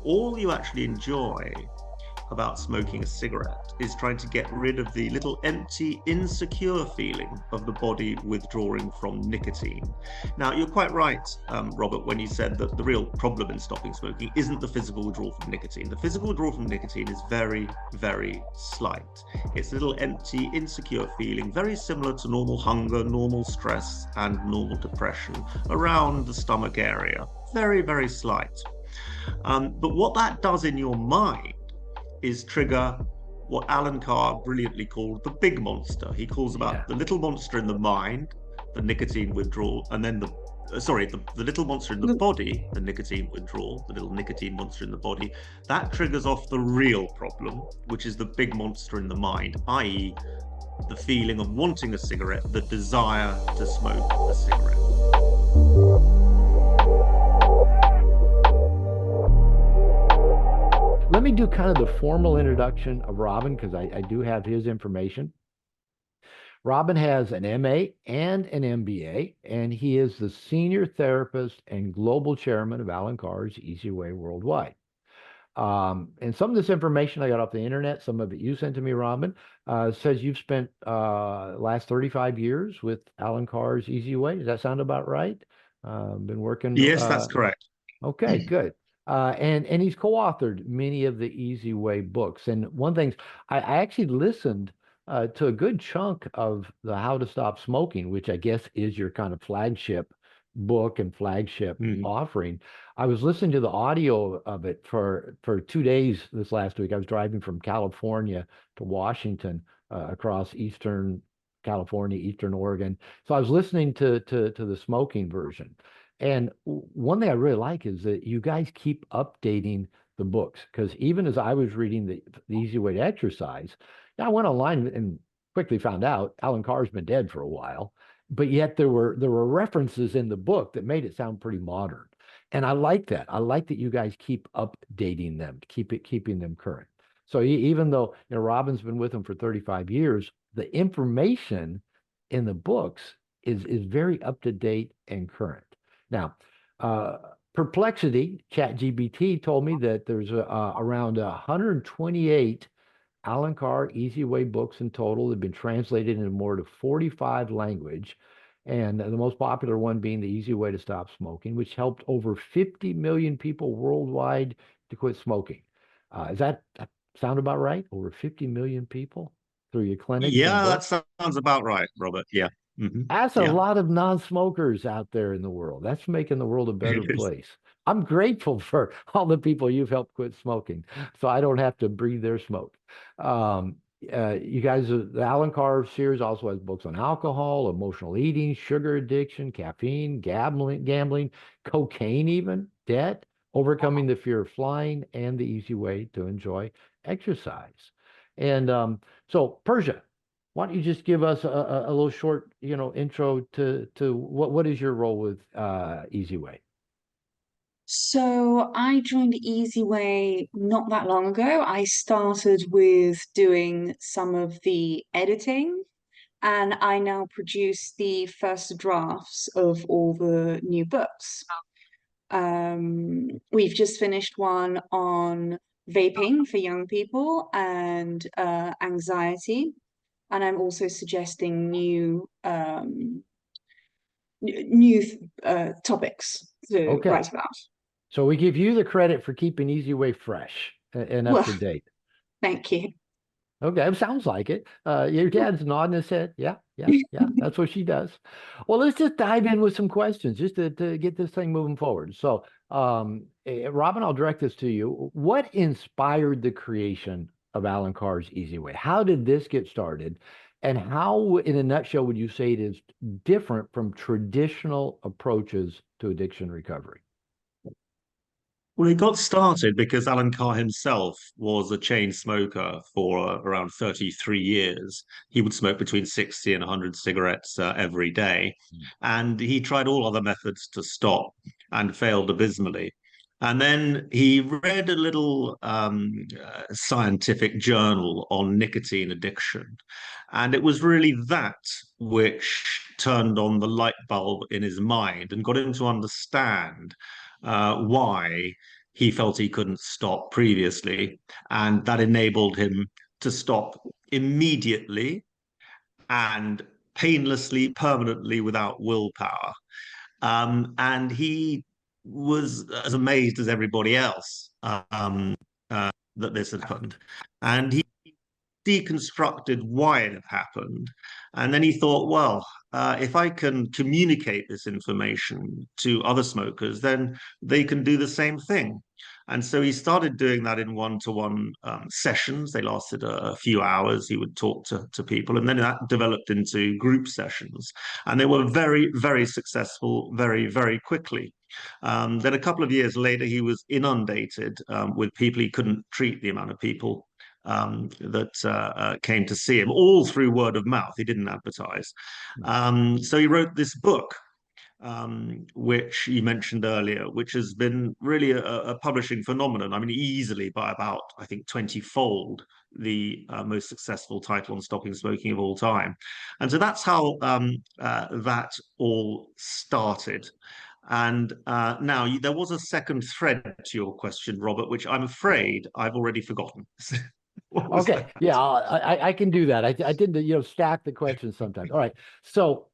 all you actually enjoy about smoking a cigarette is trying to get rid of the little empty, insecure feeling of the body withdrawing from nicotine. Now, you're quite right, Robert, when you said that the real problem in stopping smoking isn't the physical withdrawal from nicotine. The physical withdrawal from nicotine is very, very slight. It's a little empty, insecure feeling, very similar to normal hunger, normal stress, and normal depression around the stomach area. Very, very slight. But what that does in your mind is trigger what Alan Carr brilliantly called the big monster. He calls about the little monster in the mind, the nicotine withdrawal, and then the little monster in the body, the nicotine withdrawal, the little nicotine monster in the body. That triggers off the real problem, which is the big monster in the mind, i.e., the feeling of wanting a cigarette, the desire to smoke a cigarette. Let me do kind of the formal introduction of Robin, because I do have his information. Robin has an MA and an MBA, and he is the senior therapist and global chairman of Alan Carr's Easy Way Worldwide. And some of this information I got off the internet, some of it you sent to me, Robin, says you've spent last 35 years with Alan Carr's Easy Way. Does that sound about right? Been working. Yes, that's correct. Okay, good. And he's co-authored many of the Easy Way books. And one thing, I actually listened to a good chunk of the How to Stop Smoking, which I guess is your kind of flagship book and flagship offering. I was listening to the audio of it for 2 days this last week. I was driving from California to Washington across Eastern California, Eastern Oregon. So I was listening to the smoking version. And one thing I really like is that you guys keep updating the books, because even as I was reading the Easy Way to Exercise, I went online and quickly found out Alan Carr's been dead for a while, but yet there were references in the book that made it sound pretty modern. And I like that. I like that you guys keep updating them, keeping them current. So even though Robin's been with them for 35 years, the information in the books is very up to date and current. Now, Perplexity, ChatGPT, told me that there's around 128 Alan Carr Easy Way books in total. They've been translated into more than 45 language, and the most popular one being The Easy Way to Stop Smoking, which helped over 50 million people worldwide to quit smoking. Does that sound about right? Over 50 million people through your clinics and Yeah, that books? sounds about right, Robert. Yeah. That's a Yeah. lot of non-smokers out there in the world. That's making the world a better place. I'm grateful for all the people you've helped quit smoking, so I don't have to breathe their smoke. You guys, the Alan Carr series also has books on alcohol, emotional eating, sugar addiction, caffeine, gambling, cocaine, even debt, overcoming the fear of flying, and the easy way to enjoy exercise. And so, Persia, why don't you just give us a little short, intro to what is your role with Easy Way? So I joined Easy Way not that long ago. I started with doing some of the editing, and I now produce the first drafts of all the new books. We've just finished one on vaping for young people and anxiety, and I'm also suggesting new topics to Okay, write about. so we give you the credit for keeping Easy Way fresh and up Well, to date. thank you. Okay, it sounds like it. Your dad's nodding his head. Yeah, yeah, yeah. That's what she does. Well, let's just dive in with some questions just to get this thing moving forward. So, Robin, I'll direct this to you. What inspired the creation of Alan Carr's Easy Way? How did this get started? And how, in a nutshell, would you say it is different from traditional approaches to addiction recovery? Well, it got started because Alan Carr himself was a chain smoker for around 33 years. He would smoke between 60 and 100 cigarettes every day. And he tried all other methods to stop and failed abysmally. And then he read a little scientific journal on nicotine addiction. And it was really that which turned on the light bulb in his mind and got him to understand why he felt he couldn't stop previously, and that enabled him to stop immediately and painlessly, permanently, without willpower. And he was as amazed as everybody else that this had happened. And he deconstructed why it had happened. And then he thought, well, if I can communicate this information to other smokers, then they can do the same thing. And so he started doing that in one-to-one sessions. They lasted a few hours. He would talk to people, and then that developed into group sessions. And they were very, very successful very, very quickly. Then a couple of years later, he was inundated with people. He couldn't treat the amount of people that came to see him, all through word of mouth. He didn't advertise. So he wrote this book, which you mentioned earlier, which has been really a publishing phenomenon. I mean, easily by about, I think, 20-fold the most successful title on stopping smoking of all time. And so that's how that all started. And now there was a second thread to your question, Robert, which I'm afraid I've already forgotten. Okay, that? Yeah, I can do that. I tend to stack the questions sometimes. All right, so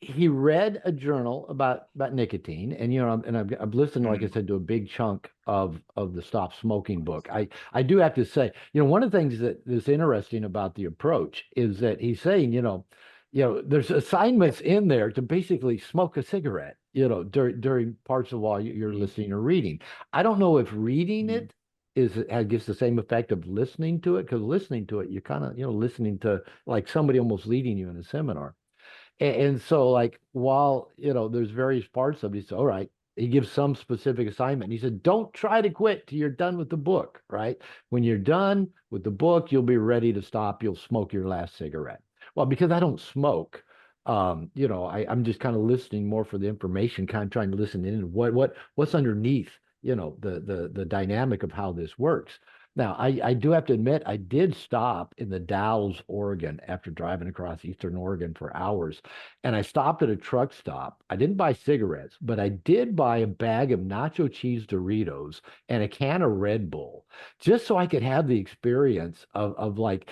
he read a journal about nicotine, and I've listened, like I said, to a big chunk of the Stop Smoking book. I do have to say, one of the things that is interesting about the approach is that he's saying, there's assignments in there to basically smoke a cigarette, during parts of while you're listening or reading. I don't know if reading it gives the same effect of listening to it, because listening to it, you're kind of, listening to like somebody almost leading you in a seminar. And so, like, while there's various parts of it, he said, all right, he gives some specific assignment. He said, don't try to quit till you're done with the book, right? When you're done with the book, you'll be ready to stop. You'll smoke your last cigarette. Well, because I don't smoke, I'm just kind of listening more for the information, kind of trying to listen in what's underneath, the dynamic of how this works. Now, I do have to admit, I did stop in the Dalles, Oregon, after driving across Eastern Oregon for hours. And I stopped at a truck stop. I didn't buy cigarettes, but I did buy a bag of nacho cheese Doritos and a can of Red Bull, just so I could have the experience of like,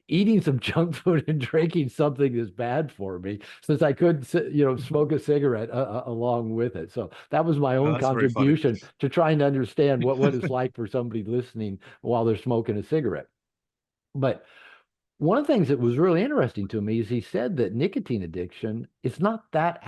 eating some junk food and drinking something that's bad for me, since I couldn't, smoke a cigarette along with it. So that was my own contribution to trying to understand what it's like for somebody listening while they're smoking a cigarette. But one of the things that was really interesting to me is he said that nicotine addiction is not that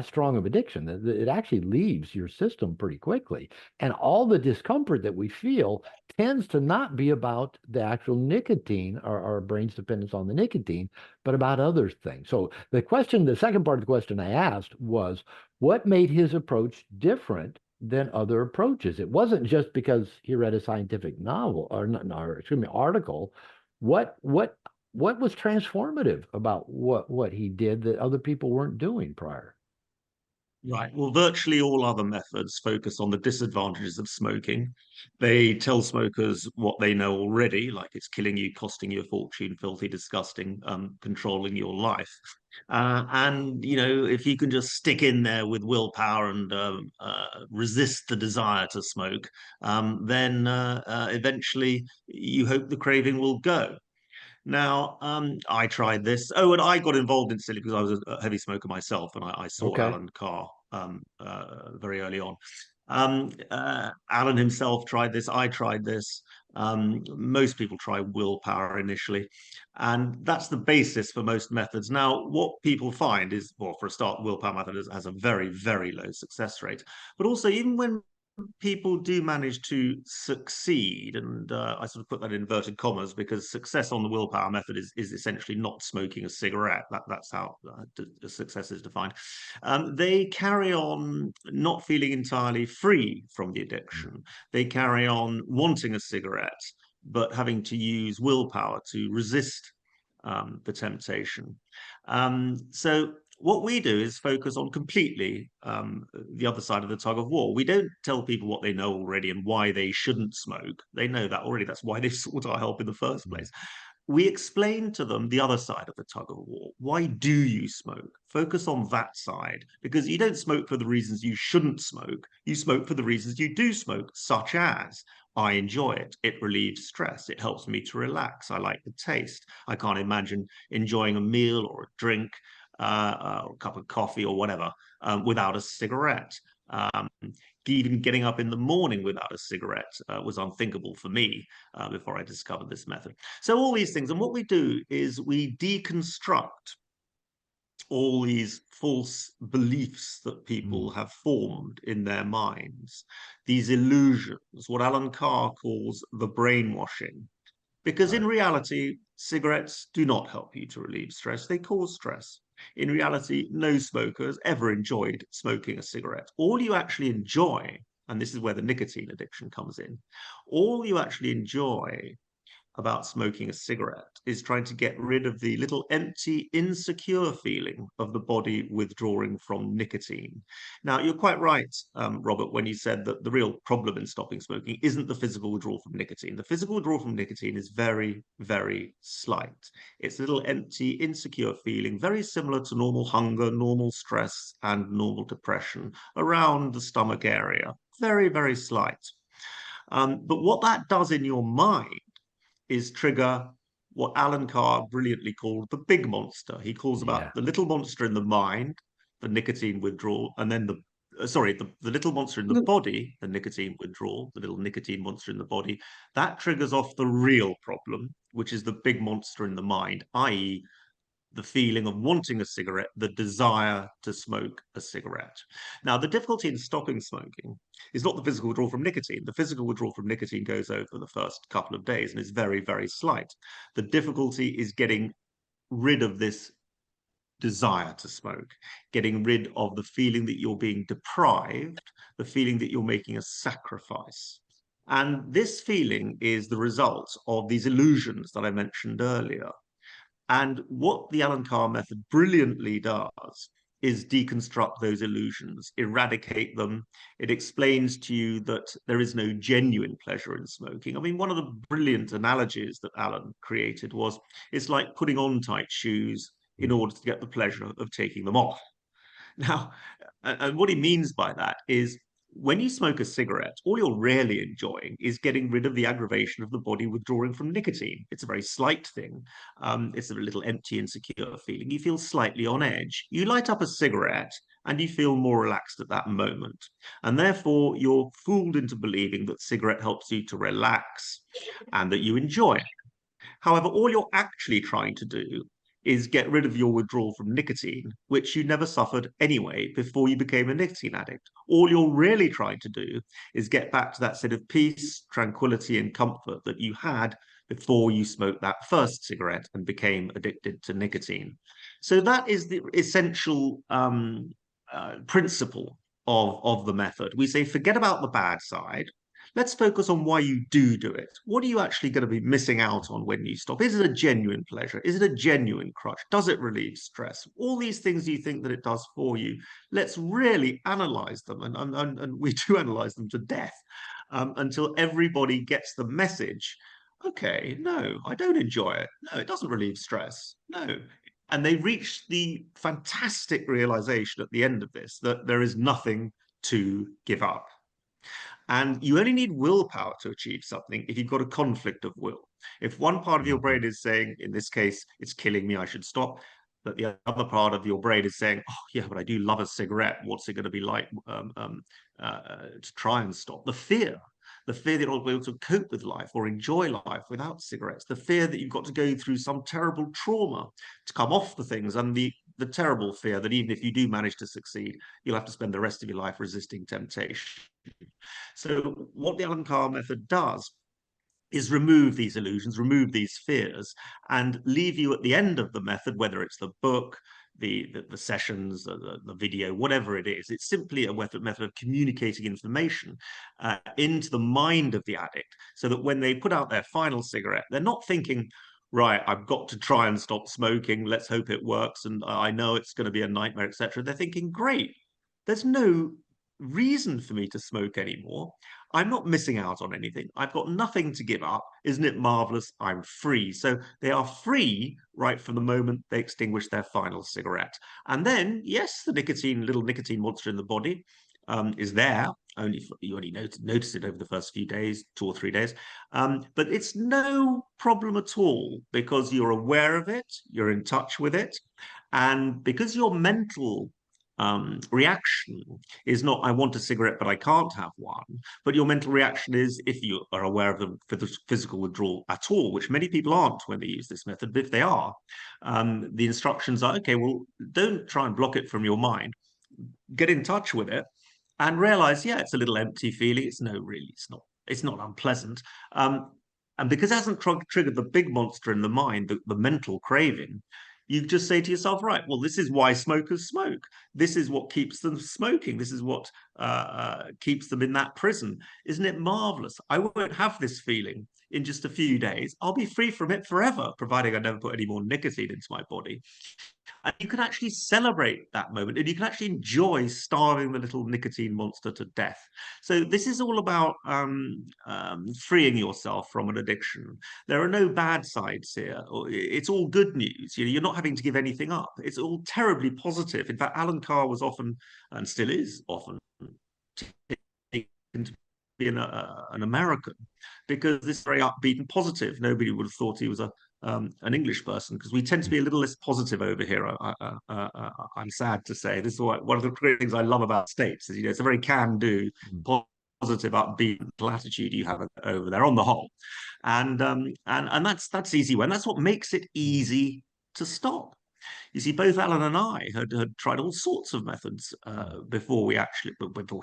strong of addiction. It actually leaves your system pretty quickly. And all the discomfort that we feel tends to not be about the actual nicotine or our brain's dependence on the nicotine, but about other things. So the second part of the question I asked was, what made his approach different than other approaches? It wasn't just because he read a scientific novel article. What was transformative about what he did that other people weren't doing prior? Right. Well, virtually all other methods focus on the disadvantages of smoking. They tell smokers what they know already, like it's killing you, costing you a fortune, filthy, disgusting, controlling your life. And, if you can just stick in there with willpower and resist the desire to smoke, then eventually you hope the craving will go. Now, I tried this. Oh, and I got involved in Silly because I was a heavy smoker myself, and I saw Okay. Alan Carr very early on. Alan himself tried this. I tried this. Most people try willpower initially, and that's the basis for most methods. Now, what people find is, well, for a start, willpower method has a very, very low success rate. But also, even when people do manage to succeed, and I sort of put that in inverted commas because success on the willpower method is essentially not smoking a cigarette. That's how success is defined. They carry on not feeling entirely free from the addiction. They carry on wanting a cigarette, but having to use willpower to resist the temptation. So what we do is focus on completely the other side of the tug of war. We don't tell people what they know already and why they shouldn't smoke. They know that already. That's why they sought our help in the first place. we explain to them the other side of the tug of war. Why do you smoke? Focus on that side, because you don't smoke for the reasons you shouldn't smoke. You smoke for the reasons you do smoke, such as I enjoy it. It relieves stress. It helps me to relax. I like the taste. I can't imagine enjoying a meal or a drink, or a cup of coffee or whatever, without a cigarette. Um, Even getting up in the morning without a cigarette was unthinkable for me before I discovered this method. So all these things, and what we do is we deconstruct all these false beliefs that people have formed in their minds, these illusions, what Alan Carr calls the brainwashing. Because in Right. reality, cigarettes do not help you to relieve stress, they cause stress. In reality, no smoker has ever enjoyed smoking a cigarette. All you actually enjoy, and this is where the nicotine addiction comes in, all you actually enjoy about smoking a cigarette is trying to get rid of the little empty, insecure feeling of the body withdrawing from nicotine. Now, you're quite right, Robert, when you said that the real problem in stopping smoking isn't the physical withdrawal from nicotine. The physical withdrawal from nicotine is very, very slight. It's a little empty, insecure feeling, very similar to normal hunger, normal stress, and normal depression around the stomach area. Very, very slight. But what that does in your mind is trigger what Alan Carr brilliantly called the big monster. He calls Yeah. about the little monster in the mind, the nicotine withdrawal, and then the little monster in the Look, body, the nicotine withdrawal, the little nicotine monster in the body. That triggers off the real problem, which is the big monster in the mind, i.e., the feeling of wanting a cigarette, the desire to smoke a cigarette. Now, the difficulty in stopping smoking is not the physical withdrawal from nicotine. The physical withdrawal from nicotine goes over the first couple of days and is very, very slight. The difficulty is getting rid of this desire to smoke, getting rid of the feeling that you're being deprived, the feeling that you're making a sacrifice. And this feeling is the result of these illusions that I mentioned earlier. And what the Alan Carr method brilliantly does is deconstruct those illusions, eradicate them. It explains to you that there is no genuine pleasure in smoking. I mean, one of the brilliant analogies that Alan created was it's like putting on tight shoes in order to get the pleasure of taking them off. Now, and what he means by that is when you smoke a cigarette, all you're really enjoying is getting rid of the aggravation of the body withdrawing from nicotine. It's a very slight thing. It's a little empty, insecure feeling. You feel slightly on edge. You light up a cigarette and you feel more relaxed at that moment. And therefore, you're fooled into believing that cigarette helps you to relax and that you enjoy it. However, all you're actually trying to do is get rid of your withdrawal from nicotine, which you never suffered anyway before you became a nicotine addict. All you're really trying to do is get back to that state of peace, tranquility, and comfort that you had before you smoked that first cigarette and became addicted to nicotine. So that is the essential principle of the method. We say, forget about the bad side. Let's focus on why you do it. What are you actually going to be missing out on when you stop? Is it a genuine pleasure? Is it a genuine crush? Does it relieve stress? All these things you think that it does for you, let's really analyze them. And we do analyze them to death until everybody gets the message. Okay, no, I don't enjoy it. No, it doesn't relieve stress. No. And they reach the fantastic realization at the end of this that there is nothing to give up. And you only need willpower to achieve something if you've got a conflict of will. If one part of your brain is saying, in this case, it's killing me, I should stop, but the other part of your brain is saying, oh, yeah, but I do love a cigarette. What's it going to be like to try and stop? The fear that you're not able to cope with life or enjoy life without cigarettes, the fear that you've got to go through some terrible trauma to come off the things, and the terrible fear that even if you do manage to succeed, you'll have to spend the rest of your life resisting temptation. So what the Alan Carr method does is remove these illusions, remove these fears, and leave you at the end of the method, whether it's the book, the sessions, the video, whatever it is. It's simply a method of communicating information into the mind of the addict so that when they put out their final cigarette, they're not thinking, right, I've got to try and stop smoking. Let's hope it works. And I know it's going to be a nightmare, etc. They're thinking, great, there's no reason for me to smoke anymore. I'm not missing out on anything. I've got nothing to give up. Isn't it marvelous? I'm free. So they are free right from the moment they extinguish their final cigarette. And then, yes, the little nicotine monster in the body is there. You only notice it over the first few days, 2 or 3 days. But it's no problem at all because you're aware of it, you're in touch with it. And because your mental reaction is not, I want a cigarette, but I can't have one. But your mental reaction is, if you are aware of the physical withdrawal at all, which many people aren't when they use this method, but if they are, the instructions are, okay, well, don't try and block it from your mind. Get in touch with it and realize, yeah, it's a little empty feeling. It's not unpleasant. And because it hasn't triggered the big monster in the mind, the mental craving, you just say to yourself, right, well, this is why smokers smoke. This is what keeps them smoking. This is what keeps them in that prison. Isn't it marvelous? I won't have this feeling in just a few days. I'll be free from it forever, providing I never put any more nicotine into my body. And you can actually celebrate that moment and you can actually enjoy starving the little nicotine monster to death. So this is all about freeing yourself from an addiction. There are no bad sides here. It's all good news. You're not having to give anything up. It's all terribly positive. In fact, Alan Carr was often, and still is often, taken to be an American because this is very upbeat and positive. Nobody would have thought he was an English person because we tend to be a little less positive over here. I'm sad to say this is one of the great things I love about States is, it's a very can-do, positive, upbeat attitude you have over there on the whole, and that's easy when that's what makes it easy to stop. You see, both Alan and I had tried all sorts of methods before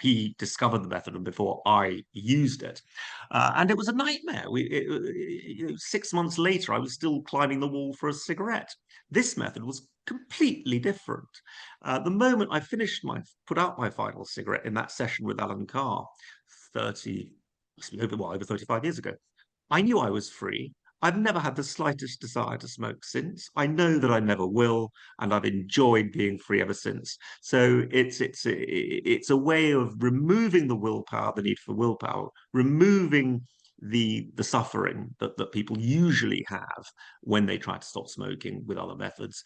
he discovered the method and before I used it. And it was a nightmare. 6 months later, I was still climbing the wall for a cigarette. This method was completely different. The moment I put out my final cigarette in that session with Alan Carr, over 35 years ago, I knew I was free. I've never had the slightest desire to smoke since. I know that I never will, and I've enjoyed being free ever since. So it's a way of removing the willpower, the need for willpower, removing the suffering that people usually have when they try to stop smoking with other methods.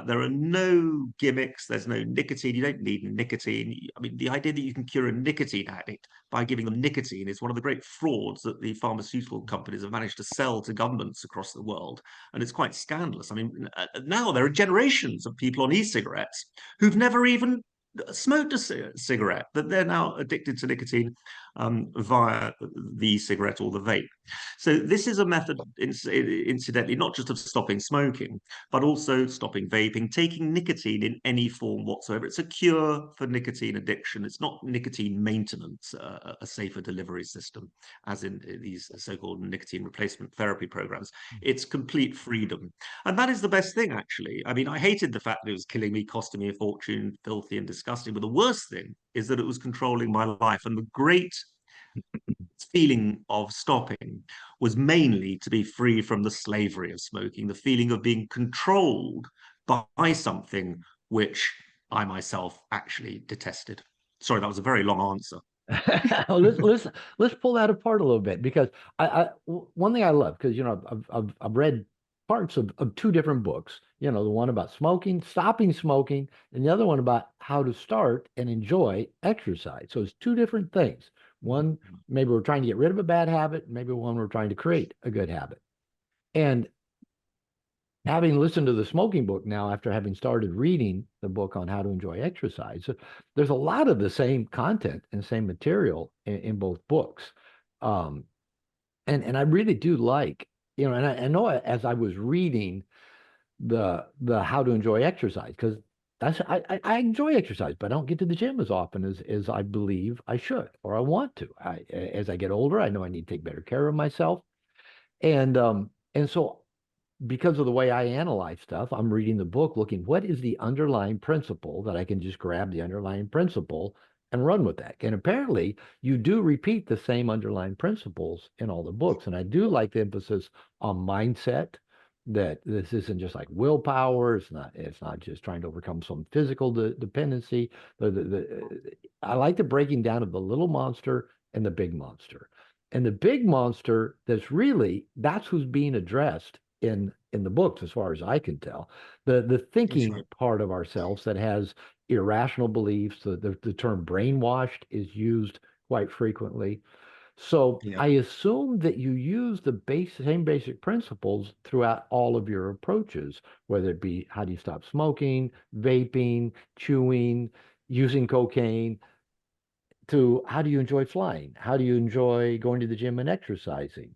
There are no gimmicks. There's no nicotine. You don't need nicotine. I mean, the idea that you can cure a nicotine addict by giving them nicotine is one of the great frauds that the pharmaceutical companies have managed to sell to governments across the world. And it's quite scandalous. I mean, now there are generations of people on e-cigarettes who've never even smoked a cigarette, that they're now addicted to nicotine via the cigarette or the vape. So this is a method, incidentally, not just of stopping smoking, but also stopping vaping, taking nicotine in any form whatsoever. It's a cure for nicotine addiction. It's not nicotine maintenance, a safer delivery system, as in these so-called nicotine replacement therapy programs. It's complete freedom. And that is the best thing, actually. I mean, I hated the fact that it was killing me, costing me a fortune, filthy and disgusting. But the worst thing is that it was controlling my life. And the great feeling of stopping was mainly to be free from the slavery of smoking, the feeling of being controlled by something which I myself actually detested. Sorry, that was a very long answer. let's pull that apart a little bit because one thing I love, because I've read parts of two different books, the one about stopping smoking, and the other one about how to start and enjoy exercise. So it's two different things. One, maybe we're trying to get rid of a bad habit, maybe one we're trying to create a good habit. And having listened to the smoking book now, after having started reading the book on how to enjoy exercise, there's a lot of the same content and same material in both books. And I really do like, and I know as I was reading the how to enjoy exercise, because I enjoy exercise, but I don't get to the gym as often as I believe I should or I want to. As I get older, I know I need to take better care of myself. And so because of the way I analyze stuff, I'm reading the book looking, what is the underlying principle that I can just grab the underlying principle and run with that? And apparently you do repeat the same underlying principles in all the books. And I do like the emphasis on mindset, that this isn't just like willpower. It's not just trying to overcome some physical dependency. I like the breaking down of the little monster and the big monster. And the big monster that's who's being addressed in the books, as far as I can tell. The That's thinking right. part of ourselves that has irrational beliefs. The term brainwashed is used quite frequently. So Yeah. I assume that you use the same basic principles throughout all of your approaches, whether it be how do you stop smoking, vaping, chewing, using cocaine, to how do you enjoy flying? How do you enjoy going to the gym and exercising?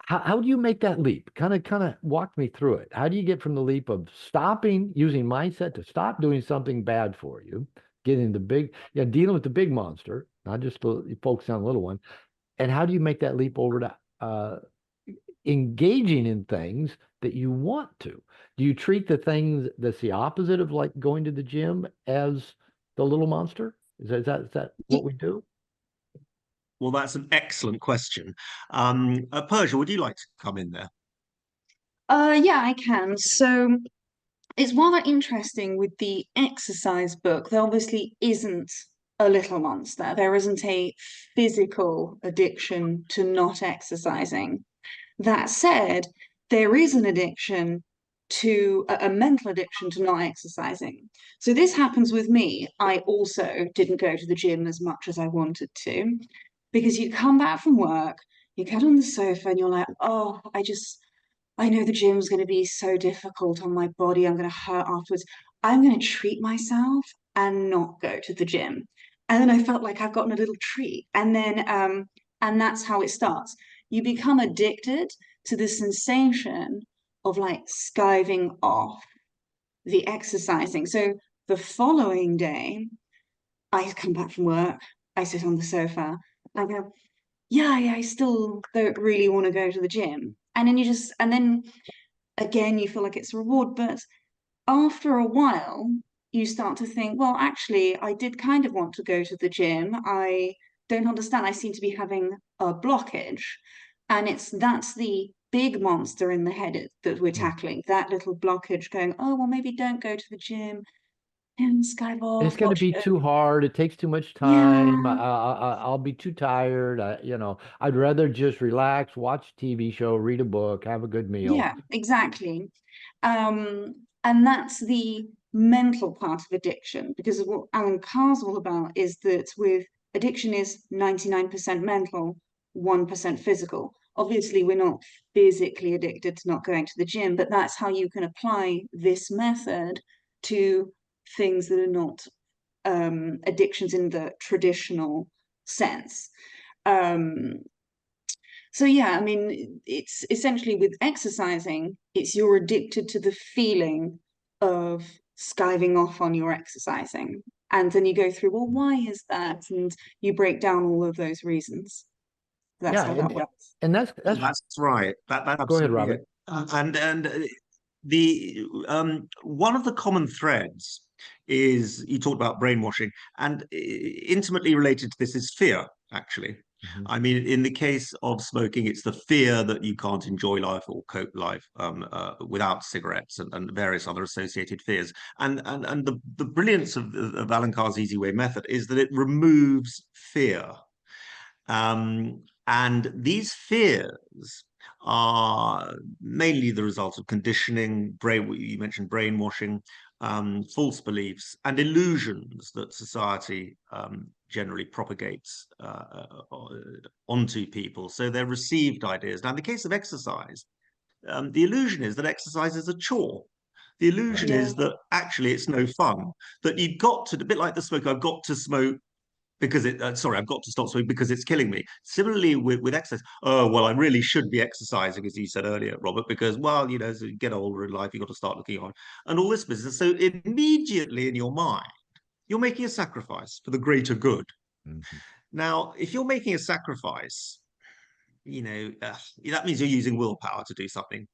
How do you make that leap? Kind of walk me through it. How do you get from the leap of stopping using mindset to stop doing something bad for you, getting the big, yeah, dealing with the big monster, not just focus on the little one, and how do you make that leap over to engaging in things that you want to? Do you treat the things that's the opposite of like going to the gym as the little monster? Is that what we do? Well, that's an excellent question. Persia, would you like to come in there? Yeah, I can. So it's rather interesting with the exercise book. There obviously isn't a little monster. There isn't a physical addiction to not exercising. That said, there is an addiction to a mental addiction to not exercising. So this happens with me. I also didn't go to the gym as much as I wanted to because you come back from work, you get on the sofa and you're like, oh, I know the gym's going to be so difficult on my body. I'm going to hurt afterwards. I'm going to treat myself and not go to the gym. And then I felt like I've gotten a little treat. And that's how it starts. You become addicted to the sensation of like skiving off the exercising. So the following day, I come back from work, I sit on the sofa, I go, yeah, I still don't really want to go to the gym. And then again, you feel like it's a reward. But after a while, you start to think, well, actually, I did kind of want to go to the gym. I don't understand. I seem to be having a blockage. And that's the big monster in the head that we're Hmm. tackling, that little blockage going, oh, well, maybe don't go to the gym and It's skybox, going to watch be it. too hard. It takes too much time. Yeah, I'll be too tired. I'd rather just relax, watch a TV show, read a book, have a good meal. yeah, exactly. And that's the mental part of addiction, because what Alan Carr's all about is that with addiction is 99% mental, 1% physical. Obviously, we're not physically addicted to not going to the gym, but that's how you can apply this method to things that are not addictions in the traditional sense. Um, so yeah, I mean, it's essentially with exercising, it's you're addicted to the feeling of skiving off on your exercising. And then you go through, well, why is that? And you break down all of those reasons. That's Yeah, how that works. and that's That's right. That's go ahead, absolutely it. Robert. And the one of the common threads is you talked about brainwashing, and intimately related to this is fear, actually. Mhm. I mean, in the case of smoking, it's the fear that you can't enjoy life or cope life without cigarettes and various other associated fears. And the brilliance of Alan Carr's Easy Way method is that it removes fear. And these fears are mainly the result of conditioning, you mentioned brainwashing, false beliefs, and illusions that society generally propagates onto people. So they're received ideas. Now, in the case of exercise, the illusion is that exercise is a chore. The illusion Right. Yeah. is that actually it's no fun, that you've got to, a bit like the smoke, I've got to smoke because sorry, I've got to stop smoking because it's killing me. Similarly with exercise, oh well, I really should be exercising, as you said earlier, Robert, because well, as you get older in life, you've got to start looking on and all this business. So immediately in your mind, you're making a sacrifice for the greater good. Mhm. Now, if you're making a sacrifice, that means you're using willpower to do something.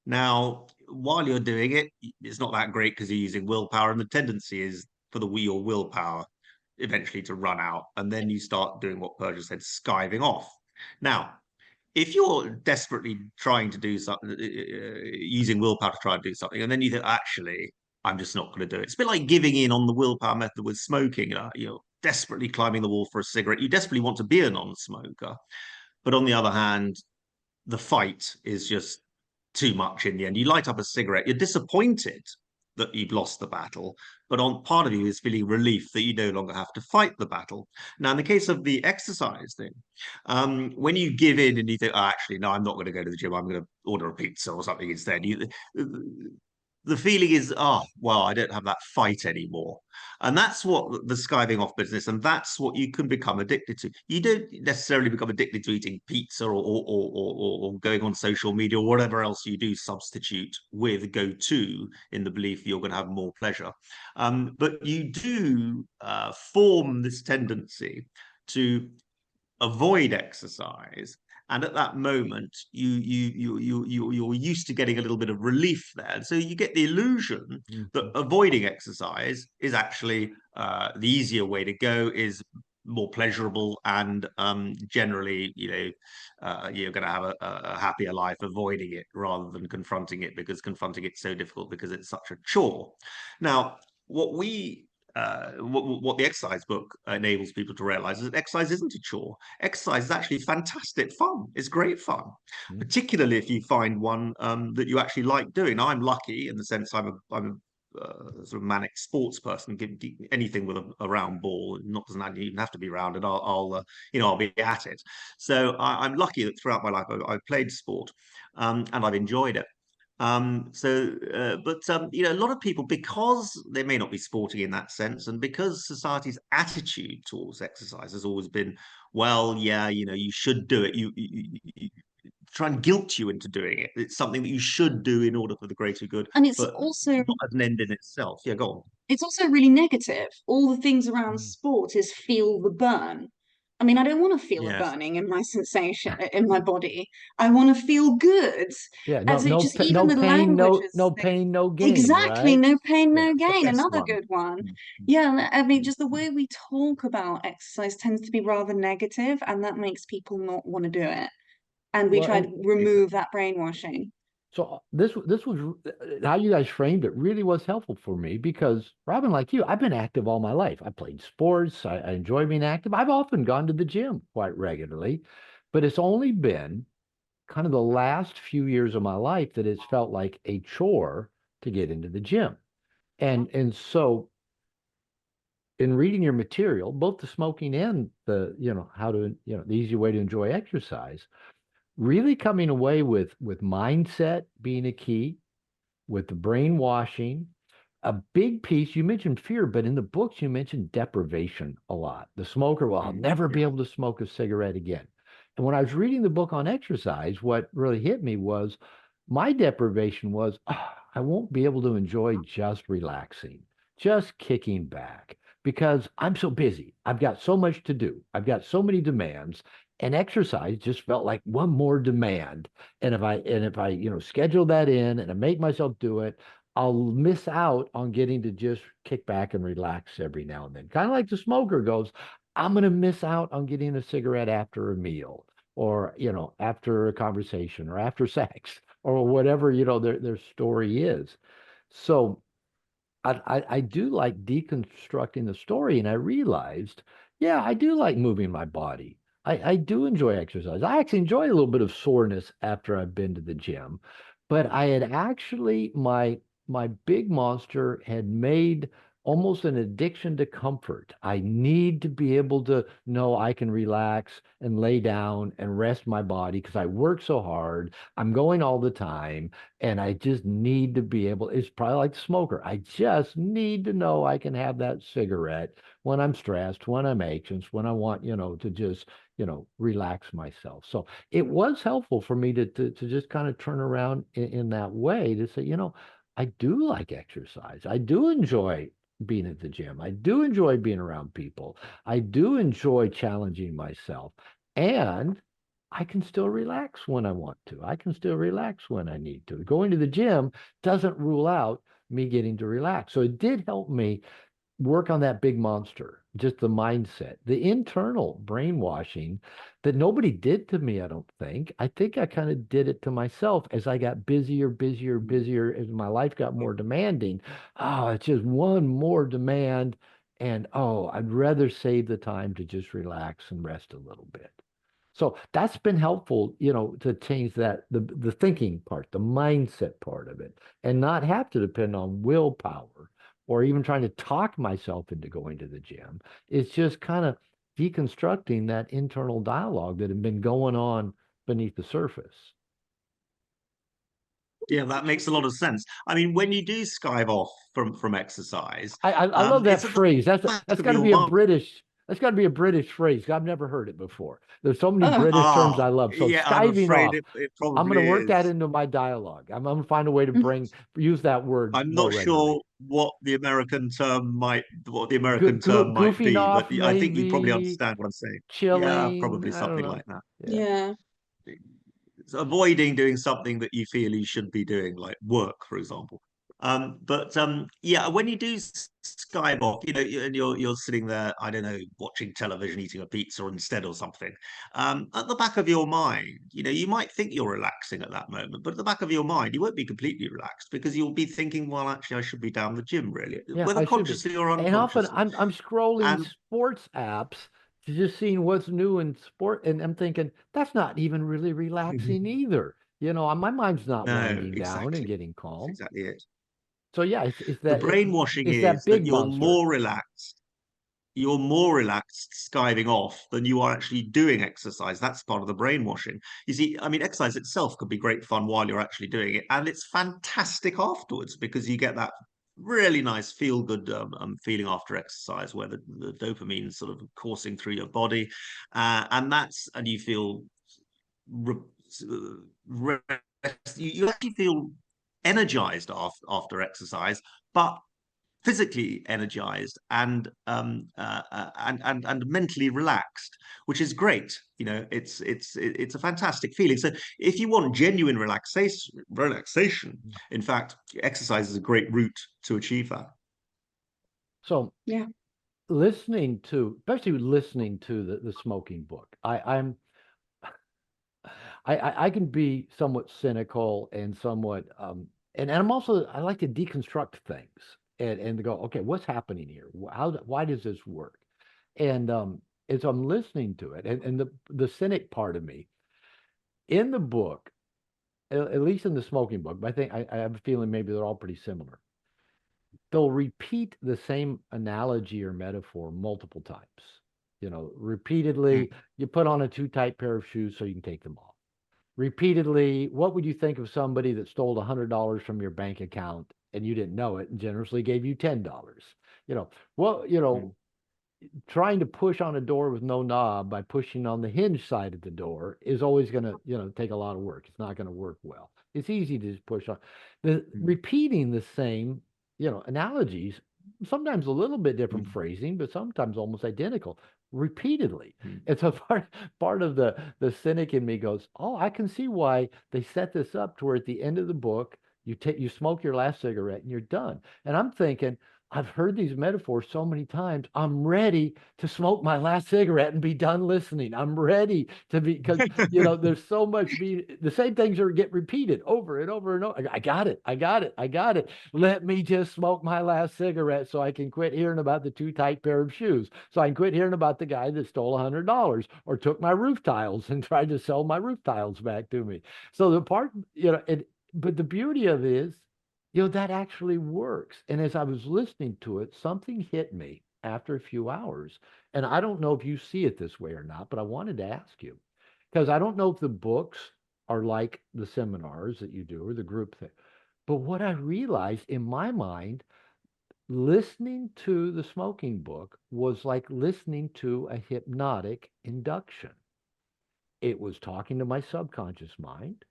Now, while you're doing it, it's not that great because you're using willpower, and the tendency is for your willpower eventually to run out, and then you start doing what Persia said, skiving off. Now, if you're desperately trying to do something, using willpower to try and do something, and then you think, actually, I'm just not going to do it. It's a bit like giving in on the willpower method with smoking. desperately climbing the wall for a cigarette. You desperately want to be a non-smoker. But on the other hand, the fight is just too much in the end. You light up a cigarette, you're disappointed that you've lost the battle, but on part of you is feeling relief that you no longer have to fight the battle. Now, in the case of the exercise thing, when you give in and you think, oh, actually, no, I'm not going to go to the gym, I'm going to order a pizza or something instead. The feeling is, oh, well, I don't have that fight anymore. And that's what the skiving off business, and that's what you can become addicted to. You don't necessarily become addicted to eating pizza or going on social media or whatever else you do substitute with go to in the belief you're going to have more pleasure. But you do form this tendency to avoid exercise, and at that moment you're used to getting a little bit of relief there, and so you get the illusion that avoiding exercise is actually the easier way to go, is more pleasurable, and generally, you're going to have a happier life avoiding it rather than confronting it, because confronting it's so difficult because it's such a chore. Now, what the exercise book enables people to realize is that exercise isn't a chore. Exercise is actually fantastic fun. It's great fun, particularly if you find one that you actually like doing. Now, I'm lucky in the sense I'm a sort of manic sports person. Give anything with a round ball, not doesn't even have to be round, and I'll be at it. So I'm lucky that throughout my life I've played sport, and I've enjoyed it. A lot of people, because they may not be sporting in that sense, and because society's attitude towards exercise has always been, well, yeah, you should do it. You try and guilt you into doing it. It's something that you should do in order for the greater good, And it's but also not as an end in itself. Yeah, go on. it's also really negative. All the things around sport is feel the burn. I mean, I don't want to feel a Yes. burning in my sensation in my body. I want to feel good. Yeah, As it just even no the pain, language no is pain, no gain, exactly right? no pain, Yeah, no the gain. best Another one. good one. Mhm. Yeah, I mean, just the way we talk about exercise tends to be rather negative, and that makes people not want to do it. And we Well, try to and remove that brainwashing. so this was how you guys framed it really was helpful for me, because Robin, like you, I've been active all my life. I played sports. I enjoy being active. I've often gone to the gym quite regularly, but it's only been kind of the last few years of my life that it's felt like a chore to get into the gym. And so in reading your material, both the smoking and the, how to, the easy way to enjoy exercise, really coming away with mindset being a key, with the brainwashing. A big piece, you mentioned fear, but in the books you mentioned deprivation a lot. The smoker, well, I'll never be Yeah. able to smoke a cigarette again. And when I was reading the book on exercise, what really hit me was my deprivation was, I won't be able to enjoy just relaxing, just kicking back, because I'm so busy. I've got so much to do. I've got so many demands, and exercise just felt like one more demand. And if I schedule that in and I make myself do it, I'll miss out on getting to just kick back and relax every now and then. Kind of like the smoker goes, I'm going to miss out on getting a cigarette after a meal, or, after a conversation, or after sex, or whatever, their story is. So I do like deconstructing the story, and I realized, yeah, I do like moving my body. I do enjoy exercise. I actually enjoy a little bit of soreness after I've been to the gym, but I had actually my big monster had made almost an addiction to comfort. I need to be able to know I can relax and lay down and rest my body because I work so hard. I'm going all the time, and I just need to be able, it's probably like the smoker. I just need to know I can have that cigarette when I'm stressed, when I'm anxious, when I want, to just, relax myself. So it was helpful for me to just kind of turn around in that way to say, I do like exercise. I do enjoy being at the gym. I do enjoy being around people. I do enjoy challenging myself. And I can still relax when I want to. I can still relax when I need to. Going to the gym doesn't rule out me getting to relax. So it did help me work on that big monster, just the mindset, the internal brainwashing that nobody did to me, I don't think. I think I kind of did it to myself as I got busier, busier, busier, as my life got more demanding. Oh, it's just one more demand. And oh, I'd rather save the time to just relax and rest a little bit. So that's been helpful, to change the thinking part, the mindset part of it, and not have to depend on willpower or even trying to talk myself into going to the gym. It's just kind of deconstructing that internal dialogue that had been going on beneath the surface. Yeah, that makes a lot of sense. I mean, when you do skive off from exercise, I love that it's at the phrase. That's back that's of got to your be a mind. British. That's got to be a British phrase. I've never heard it before. There's so many Oh. British terms Ah, I love. So yeah, I'm skiving afraid off. it I'm going probably to work that is. into my dialogue. I'm going to find a way to use that word I'm more not regularly. sure what the American term might Goofing be, but off, I think you probably maybe understand what I'm saying. Yeah, chilling. probably I don't something know. like that. Yeah. Yeah. It's avoiding doing something that you feel you should be doing, like work, for example. But yeah, when you do Skybox, and you're sitting there, I don't know, watching television, eating a pizza instead or something. At the back of your mind, you might think you're relaxing at that moment, but at the back of your mind, you won't be completely relaxed because you'll be thinking, well, actually, I should be down the gym, really, Yeah, whether I should be. consciously or And often unconsciously. I'm scrolling And sports apps to just seeing what's new in sport, and I'm thinking that's not even really relaxing either. My mind's not no, winding down and exactly. getting That's calm. exactly it. So yeah, it's The that brainwashing it's that is that big monster. you're more relaxed skiving off than you are actually doing exercise. That's part of the brainwashing. You see, I mean, exercise itself could be great fun while you're actually doing it, and it's fantastic afterwards because you get that really nice feel good feeling after exercise where the dopamine sort of coursing through your body, and you feel re- rest, you actually feel energized after exercise, but physically energized and mentally relaxed, which is great. It's a fantastic feeling. So if you want genuine relaxation, in fact, exercise is a great route to achieve that. So Yeah. especially listening to the smoking book, I can be somewhat cynical and somewhat and I'm also I like to deconstruct things and to go, okay, what's happening here? Why does this work? And as I'm listening to it, and the cynic part of me in the book, at least in the smoking book, but I have a feeling maybe they're all pretty similar. They'll repeat the same analogy or metaphor multiple times. Mm. Repeatedly, you put on a too tight pair of shoes so you can take them off. Repeatedly, what would you think of somebody that stole $100 from your bank account and you didn't know it and generously gave you $10? You know, well, Mm. trying to push on a door with no knob by pushing on the hinge side of the door is always going to, take a lot of work. It's not going to work well. It's easy to just push on. The Mm. repeating the same, analogies, sometimes a little bit different Mm. phrasing, but sometimes almost identical, repeatedly. Mm. And so part of the cynic in me goes, oh, I can see why they set this up to where at the end of the book you smoke your last cigarette and you're done. And I'm thinking, I've heard these metaphors so many times. I'm ready to smoke my last cigarette and be done listening. I'm ready to be because there's so much the same things are get repeated over and over and over. I got it. I got it. I got it. Let me just smoke my last cigarette so I can quit hearing about the too tight pair of shoes. So I can quit hearing about the guy that stole $100 or took my roof tiles and tried to sell my roof tiles back to me. So the part, but the beauty of it is that actually works. And as I was listening to it, something hit me after a few hours. And I don't know if you see it this way or not, but I wanted to ask you because I don't know if the books are like the seminars that you do or the group thing. But what I realized in my mind, listening to the smoking book was like listening to a hypnotic induction. It was talking to my subconscious mind.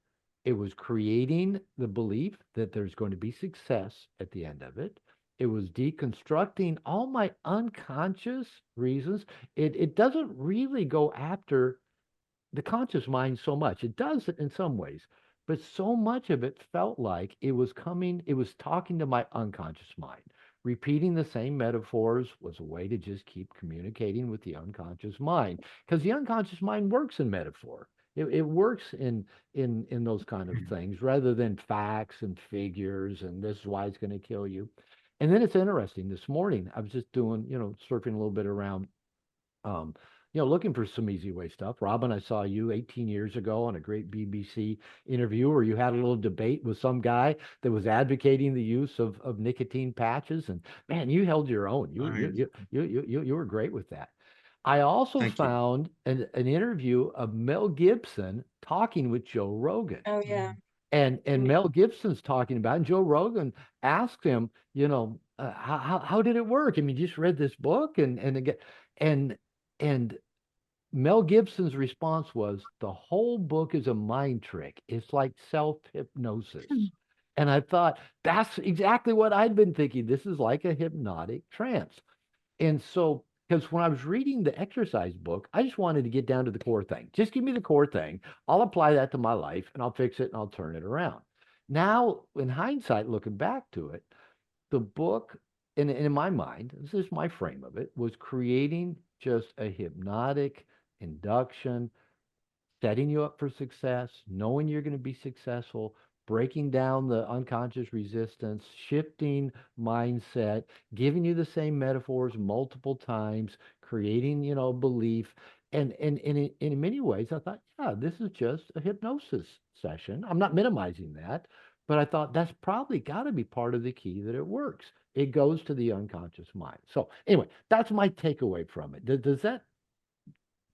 It was creating the belief that there's going to be success at the end of it. It was deconstructing all my unconscious reasons. It doesn't really go after the conscious mind so much. It does it in some ways, but so much of it felt like it was talking to my unconscious mind. Repeating the same metaphors was a way to just keep communicating with the unconscious mind because the unconscious mind works in metaphor. It works in those kind of Mm. things rather than facts and figures and this is why it's going to kill you. And then it's interesting. This morning, I was just doing, surfing a little bit around, um, looking for some easy way stuff. Robin, I saw you 18 years ago on a great BBC interview where you had a little debate with some guy that was advocating the use of nicotine patches, and man, you held your own. You you Right. you you you you you were great with that. I also Thank you. found an interview of Mel Gibson talking with Joe Rogan. Oh yeah. And Mm. Mel Gibson's talking about, and Joe Rogan asked him, how did it work? I mean, you just read this book, and again, and and Mel Gibson's response was, the whole book is a mind trick. It's like self-hypnosis. And I thought, that's exactly what I'd been thinking. This is like a hypnotic trance. And so, because when I was reading the exercise book, I just wanted to get down to the core thing. Just give me the core thing. I'll apply that to my life and I'll fix it and I'll turn it around. Now, in hindsight, looking back to it, the book, in my mind, this is my frame of it, was creating just a hypnotic induction, setting you up for success, knowing you're going to be successful, breaking down the unconscious resistance, shifting mindset, giving you the same metaphors multiple times, creating, belief. And in many ways, I thought, yeah, this is just a hypnosis session. I'm not minimizing that, but I thought that's probably got to be part of the key that it works. It goes to the unconscious mind. So anyway, that's my takeaway from it. Does that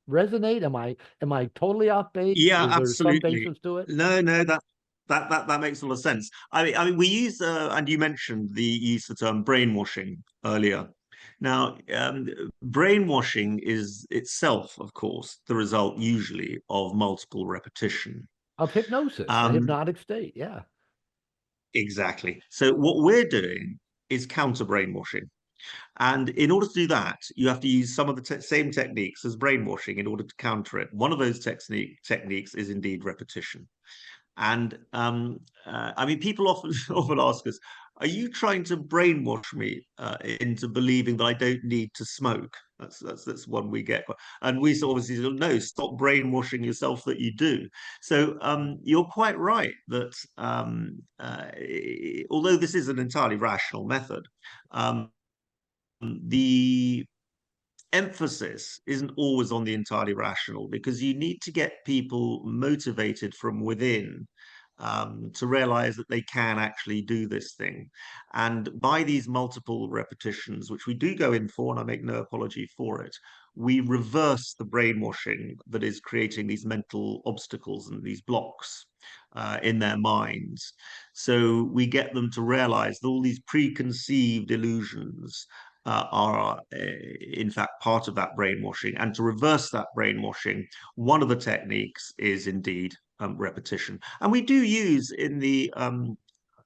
resonate? Am I totally off base? Yeah, Is there some absolutely. basis to it? No, no, that makes a lot of sense. I mean, we use and you mentioned the use of the term brainwashing earlier. Now, brainwashing is itself, of course, the result usually of multiple repetition. Of hypnosis, a Um, hypnotic state. Yeah. exactly. So what we're doing is counter brainwashing. And in order to do that, you have to use some of the same techniques as brainwashing in order to counter it. One of those techniques is indeed repetition. And I mean, people often often ask us, "Are you trying to brainwash me into believing that I don't need to smoke?" That's one we get, and we obviously say, no. Stop brainwashing yourself that you do. So you're quite right that although this is an entirely rational method, um, the emphasis isn't always on the entirely rational because you need to get people motivated from within to realize that they can actually do this thing. And by these multiple repetitions, which we do go in for, and I make no apology for it, we reverse the brainwashing that is creating these mental obstacles and these blocks in their minds. So we get them to realize that all these preconceived illusions are in fact part of that brainwashing. And to reverse that brainwashing, one of the techniques is indeed repetition. And we do use in the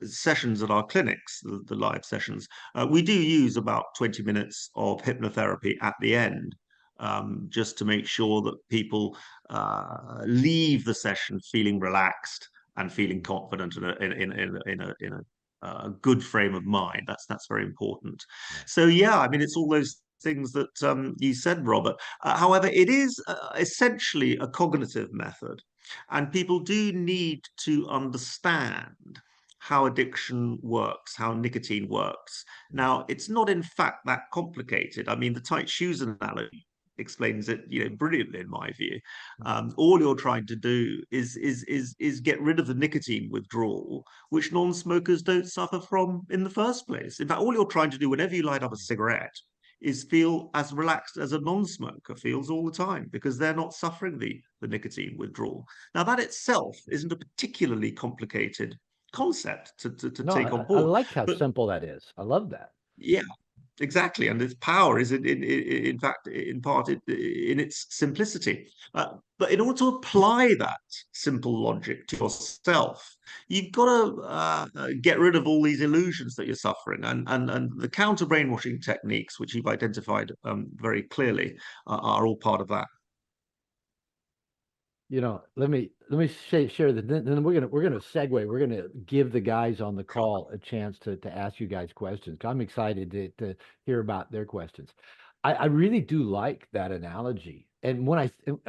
sessions at our clinics, the live sessions, we do use about 20 minutes of hypnotherapy at the end. Just to make sure that people leave the session feeling relaxed and feeling confident in a good frame of mind. That's very important. Yeah. So yeah, I mean, it's all those things that you said, Robert. However, it is essentially a cognitive method, and people do need to understand how addiction works, how nicotine works. Mm. Now, it's not in fact that complicated. I mean, the tight shoes analogy explains it, brilliantly in my view. All you're trying to do is get rid of the nicotine withdrawal, which non-smokers don't suffer from in the first place. In fact, all you're trying to do whenever you light up a cigarette is feel as relaxed as a non-smoker feels all the time because they're not suffering the nicotine withdrawal. Now, that itself isn't a particularly complicated concept to No, take on I board. like how But simple that is. I love that. yeah, exactly, and its power is in fact, in part, in its simplicity. But in order to apply that simple logic to yourself, you've got to get rid of all these illusions that you're suffering, and the counter brainwashing techniques, which you've identified very clearly, are all part of that. Let me share that. Then we're gonna segue. We're gonna give the guys on the call a chance to ask you guys questions. I'm excited to hear about their questions. I really do like that analogy. And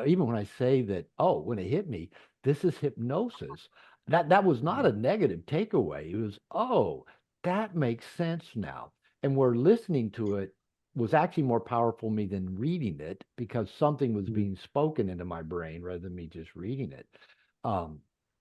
even when I say that, oh, when it hit me, this is hypnosis. That was not a negative takeaway. It was, oh, that makes sense now. and where listening to it was actually more powerful me than reading it, because something was being spoken into my brain rather than me just reading it. Um,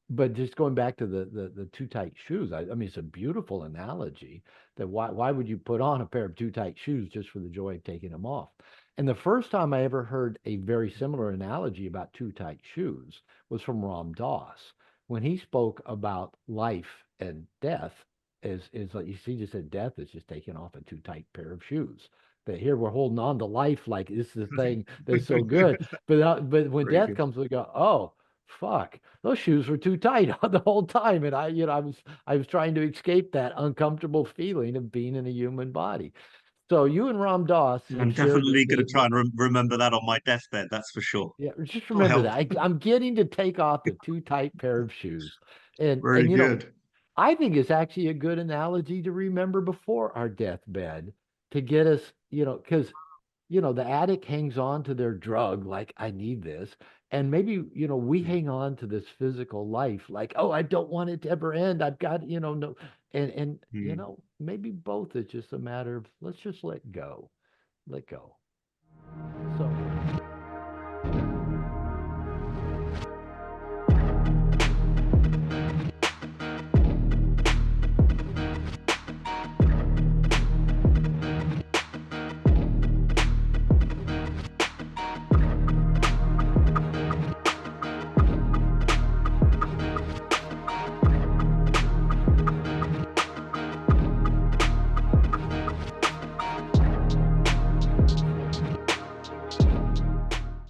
but just going back to the too tight shoes, I mean, it's a beautiful analogy that why would you put on a pair of too tight shoes just for the joy of taking them off? And the first time I ever heard a very similar analogy about too tight shoes was from Ram Dass when he spoke about life and death. Is like, you see, just said death is just taking off a too tight pair of shoes. That here we're holding on to life like this is the thing that's so good, but when Very death good. comes, we go, oh fuck, those shoes were too tight the whole time, and I was trying to escape that uncomfortable feeling of being in a human body. So you and Ram Dass I'm have shared the definitely going to same. try and remember that on my deathbed. That's for sure. Yeah, just It'll remember help. that. I'm getting to take off the too tight pair of shoes. Very And good. I think it's actually a good analogy to remember before our deathbed to get us, because the addict hangs on to their drug like, I need this. And maybe, we hang on to this physical life like, oh, I don't want it to ever end. I've got, no. Mm. Maybe both. It's just a matter of let's just let go. Let go. So